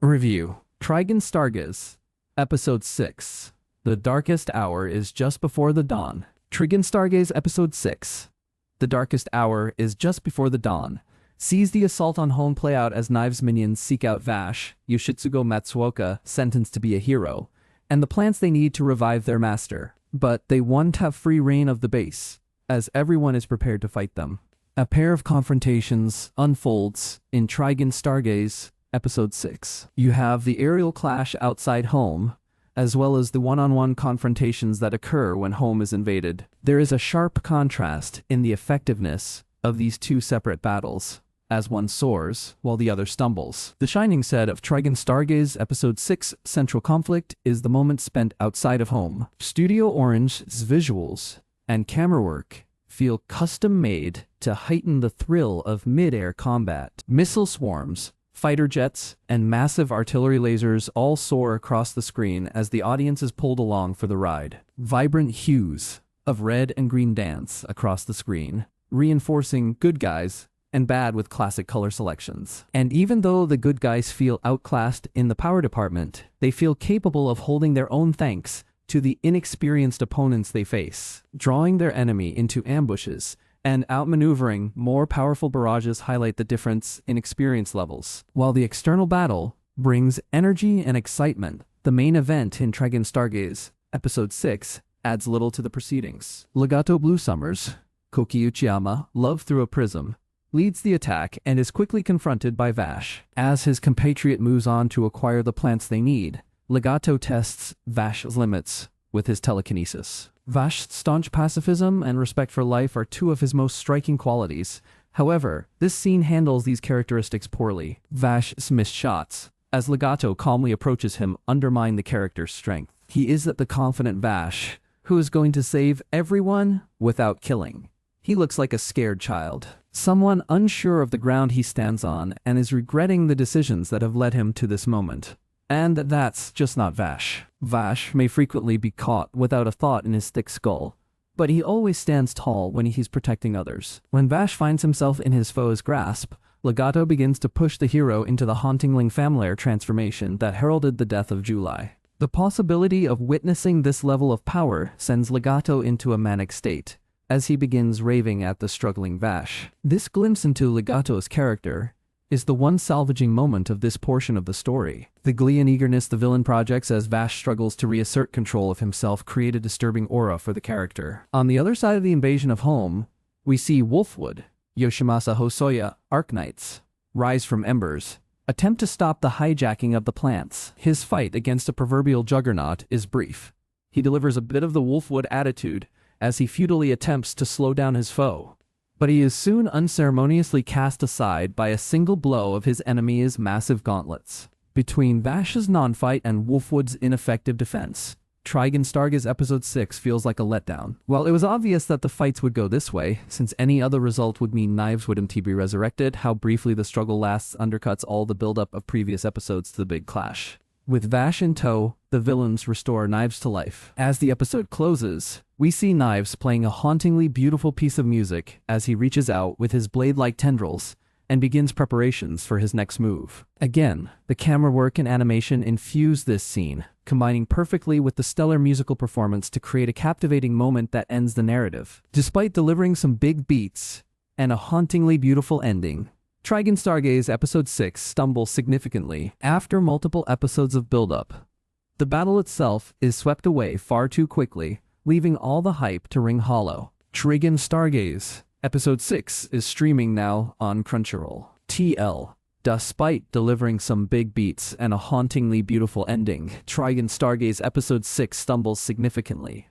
Review: TRIGUN STARGAZE, Episode 6. The darkest hour is just before the dawn. TRIGUN STARGAZE Episode 6. The darkest hour is just before the dawn. Sees the assault on home play out as Knives minions seek out Vash, Yoshitsugu Matsuoka, sentenced to be a hero, and the plants they need to revive their master. But they won't have free reign of the base, as everyone is prepared to fight them. A pair of confrontations unfolds in TRIGUN STARGAZE Episode 6. You have the aerial clash outside home, as well as the one-on-one confrontations that occur when home is invaded. There is a sharp contrast in the effectiveness of these two separate battles, as one soars while the other stumbles. The shining set of TRIGUN STARGAZE Episode 6 central conflict is the moment spent outside of home. Studio Orange's visuals and camera work feel custom-made to heighten the thrill of mid-air combat. Missile swarms, fighter jets, and massive artillery lasers all soar across the screen as the audience is pulled along for the ride. Vibrant hues of red and green dance across the screen, reinforcing good guys and bad with classic color selections. And even though the good guys feel outclassed in the power department, they feel capable of holding their own thanks to the inexperienced opponents they face, drawing their enemy into ambushes and outmaneuvering more powerful barrages highlight the difference in experience levels. While the external battle brings energy and excitement, the main event in TRIGUN STARGAZE Episode 6 adds little to the proceedings. Legato Blue Summers, Koki Uchiyama, Love Through a Prism, leads the attack and is quickly confronted by Vash. As his compatriot moves on to acquire the plants they need, Legato tests Vash's limits with his telekinesis. Vash's staunch pacifism and respect for life are two of his most striking qualities. However, this scene handles these characteristics poorly. Vash's missed shots, as Legato calmly approaches him, undermine the character's strength. He is the confident Vash, who is going to save everyone without killing. He looks like a scared child, someone unsure of the ground he stands on and is regretting the decisions that have led him to this moment. And that's just not Vash. Vash may frequently be caught without a thought in his thick skull, but he always stands tall when he's protecting others. When Vash finds himself in his foe's grasp, Legato begins to push the hero into the hauntingly familiar transformation that heralded the death of July. The possibility of witnessing this level of power sends Legato into a manic state, as he begins raving at the struggling Vash. This glimpse into Legato's character is the one salvaging moment of this portion of the story. The glee and eagerness the villain projects as Vash struggles to reassert control of himself create a disturbing aura for the character. On the other side of the invasion of home, we see Wolfwood, Yoshimasa Hosoya, Arknights, rise from embers, attempt to stop the hijacking of the plants. His fight against a proverbial juggernaut is brief. He delivers a bit of the Wolfwood attitude as he futilely attempts to slow down his foe, but he is soon unceremoniously cast aside by a single blow of his enemy's massive gauntlets. Between Vash's non-fight and Wolfwood's ineffective defense, TRIGUN STARGAZE Episode 6 feels like a letdown. While it was obvious that the fights would go this way, since any other result would mean Knives would be resurrected, how briefly the struggle lasts undercuts all the buildup of previous episodes to the big clash. With Vash in tow, the villains restore Knives to life. As the episode closes, we see Knives playing a hauntingly beautiful piece of music as he reaches out with his blade-like tendrils and begins preparations for his next move. Again, the camera work and animation infuse this scene, combining perfectly with the stellar musical performance to create a captivating moment that ends the narrative. Despite delivering some big beats and a hauntingly beautiful ending, TRIGUN STARGAZE Episode 6 stumbles significantly. After multiple episodes of build-up, the battle itself is swept away far too quickly, leaving all the hype to ring hollow. TRIGUN STARGAZE Episode 6 is streaming now on Crunchyroll. TL. Despite delivering some big beats and a hauntingly beautiful ending, TRIGUN STARGAZE Episode 6 stumbles significantly.